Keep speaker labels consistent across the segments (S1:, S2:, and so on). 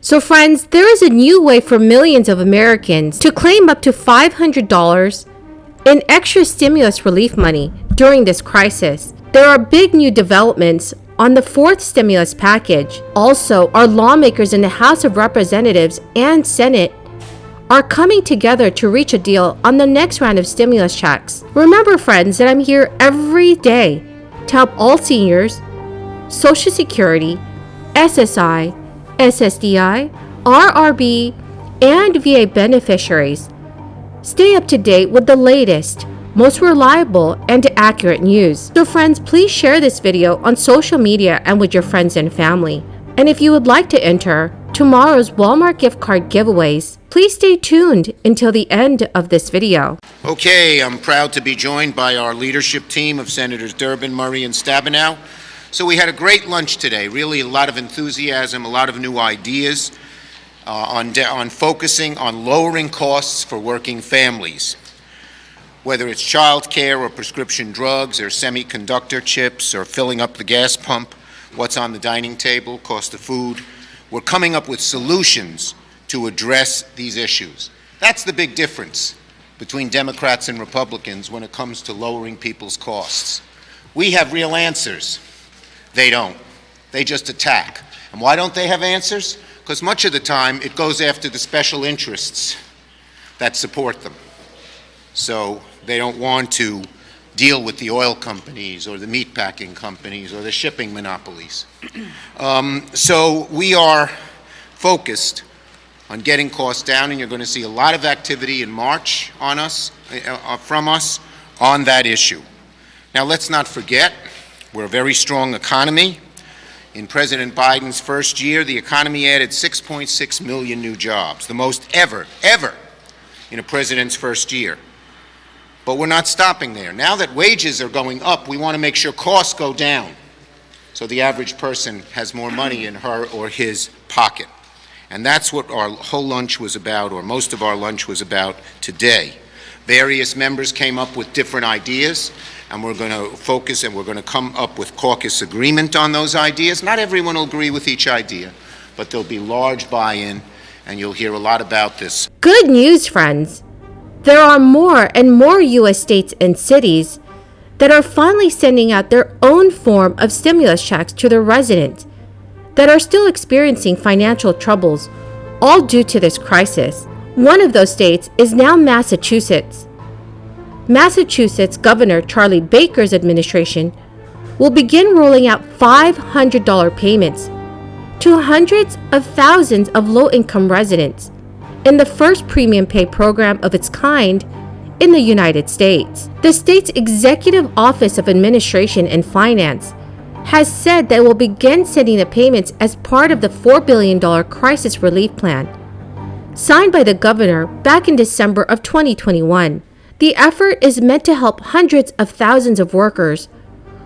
S1: So friends, there is a new way for millions of Americans to claim up to $500 in extra stimulus relief money during this crisis. There are big new developments on the fourth stimulus package. Also, our lawmakers in the House of Representatives and Senate are coming together to reach a deal on the next round of stimulus checks. Remember, friends, that I'm here every day to help all seniors, Social Security, SSI, Sddi, RRB, and VA beneficiaries. Stay up to date with the latest, most reliable, and accurate news. So friends, please share this video on social media and with your friends and family. And if you would like to enter tomorrow's Walmart gift card giveaways, please stay tuned until the end of this video.
S2: Okay, I'm proud to be joined by our leadership team of Senators Durbin, Murray, and Stabenow. So we had a great lunch today, really a lot of enthusiasm, a lot of new ideas on focusing on lowering costs for working families. Whether it's child care or prescription drugs or semiconductor chips or filling up the gas pump, what's on the dining table, cost of food, we're coming up with solutions to address these issues. That's the big difference between Democrats and Republicans when it comes to lowering people's costs. We have real answers. They don't. They just attack. And why don't they have answers? Because much of the time it goes after the special interests that support them. So they don't want to deal with the oil companies or the meatpacking companies or the shipping monopolies. So we are focused on getting costs down, and you're going to see a lot of activity in March on us, from us on that issue. Now let's not forget, we're a very strong economy. In President Biden's first year, the economy added 6.6 million new jobs, the most ever in a president's first year. But we're not stopping there. Now that wages are going up, we want to make sure costs go down so the average person has more money in her or his pocket. And that's what our whole lunch was about, or most of our lunch was about today. Various members came up with different ideas, and we're going to focus and we're going to come up with caucus agreement on those ideas. Not everyone will agree with each idea, but there'll be large buy-in, and you'll hear a lot about this.
S1: Good news, friends. There are more and more U.S. states and cities that are finally sending out their own form of stimulus checks to their residents that are still experiencing financial troubles, all due to this crisis. One of those states is now Massachusetts. Massachusetts Governor Charlie Baker's administration will begin rolling out $500 payments to hundreds of thousands of low-income residents in the first premium pay program of its kind in the United States. The state's Executive Office of Administration and Finance has said that it will begin sending the payments as part of the $4 billion crisis relief plan signed by the governor back in December of 2021. The effort is meant to help hundreds of thousands of workers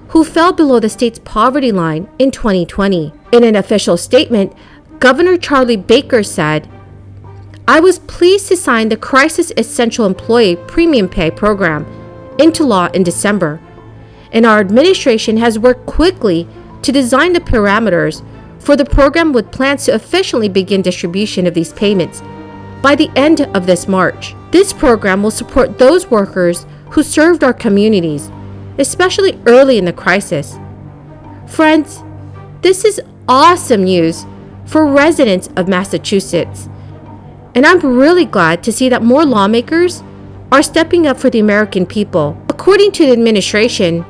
S1: who fell below the state's poverty line in 2020. In an official statement, Governor Charlie Baker said, "I was pleased to sign the Crisis Essential Employee Premium Pay Program into law in December, and our administration has worked quickly to design the parameters for the program with plans to officially begin distribution of these payments by the end of this March. This program will support those workers who served our communities, especially early in the crisis." Friends, this is awesome news for residents of Massachusetts. And I'm really glad to see that more lawmakers are stepping up for the American people. According to the administration,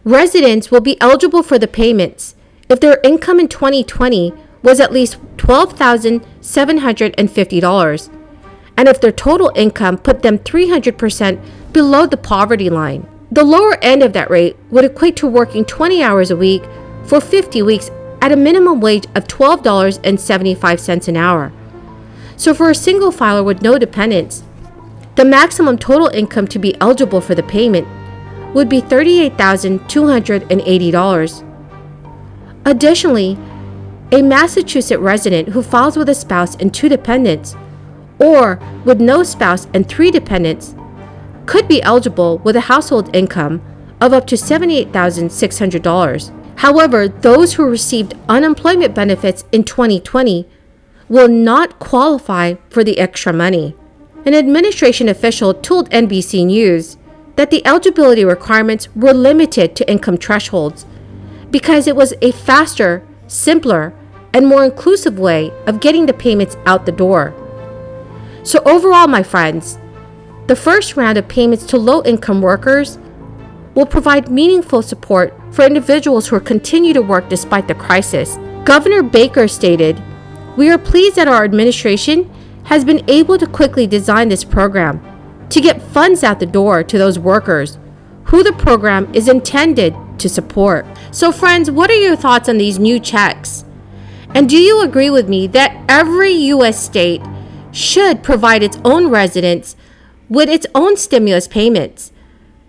S1: residents will be eligible for the payments if their income in 2020 was at least $12,750, and if their total income put them 300% below the poverty line. The lower end of that rate would equate to working 20 hours a week for 50 weeks at a minimum wage of $12.75 an hour. So for a single filer with no dependents, the maximum total income to be eligible for the payment would be $38,280. Additionally, a Massachusetts resident who files with a spouse and 2 dependents, or with no spouse and 3 dependents, could be eligible with a household income of up to $78,600. However, those who received unemployment benefits in 2020 will not qualify for the extra money. An administration official told NBC News that the eligibility requirements were limited to income thresholds because it was a faster, simpler, and more inclusive way of getting the payments out the door. So overall, my friends, the first round of payments to low-income workers will provide meaningful support for individuals who continue to work despite the crisis. Governor Baker stated, "We are pleased that our administration has been able to quickly design this program to get funds out the door to those workers who the program is intended to support." So friends, what are your thoughts on these new checks? And do you agree with me that every U.S. state should provide its own residents with its own stimulus payments?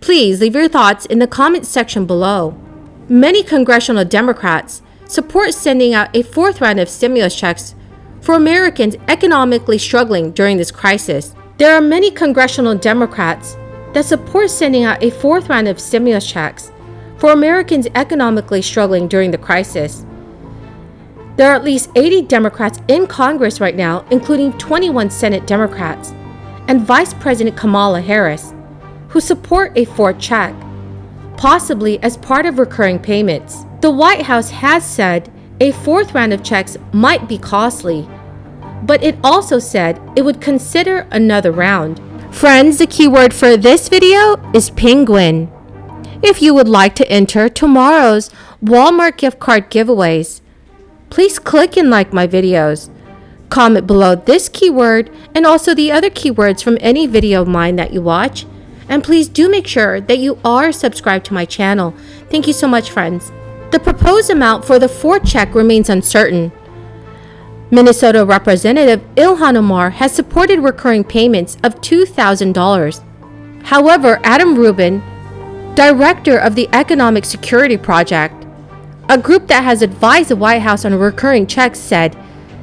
S1: Please leave your thoughts in the comments section below. Many congressional Democrats support sending out a fourth round of stimulus checks for Americans economically struggling during this crisis. There are many congressional Democrats that support sending out a fourth round of stimulus checks for Americans economically struggling during the crisis. There are at least 80 Democrats in Congress right now, including 21 Senate Democrats and Vice President Kamala Harris, who support a fourth check, possibly as part of recurring payments. The White House has said a fourth round of checks might be costly, but it also said it would consider another round. Friends, the keyword for this video is penguin. If you would like to enter tomorrow's Walmart gift card giveaways, please click and like my videos. Comment below this keyword and also the other keywords from any video of mine that you watch. And please do make sure that you are subscribed to my channel. Thank you so much, friends. The proposed amount for the fourth check remains uncertain. Minnesota Representative Ilhan Omar has supported recurring payments of $2,000. However, Adam Rubin, director of the Economic Security Project, a group that has advised the White House on recurring checks, said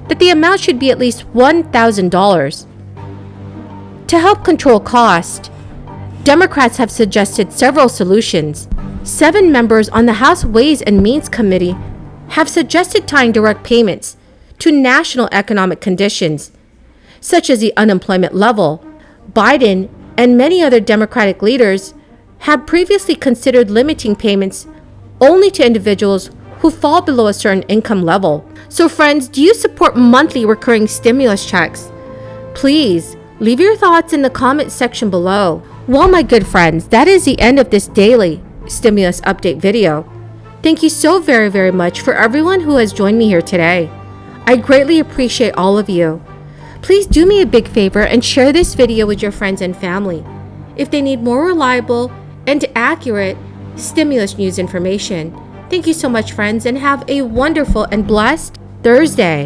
S1: that the amount should be at least $1,000. To help control cost, Democrats have suggested several solutions. 7 members on the House Ways and Means Committee have suggested tying direct payments to national economic conditions, such as the unemployment level. Biden and many other Democratic leaders have previously considered limiting payments only to individuals who fall below a certain income level. So friends, do you support monthly recurring stimulus checks? Please leave your thoughts in the comment section below. Well, my good friends, that is the end of this daily stimulus update video. Thank you so very much for everyone who has joined me here today. I greatly appreciate all of you. Please do me a big favor and share this video with your friends and family if they need more reliable and accurate stimulus news information. Thank you so much, friends, and have a wonderful and blessed Thursday.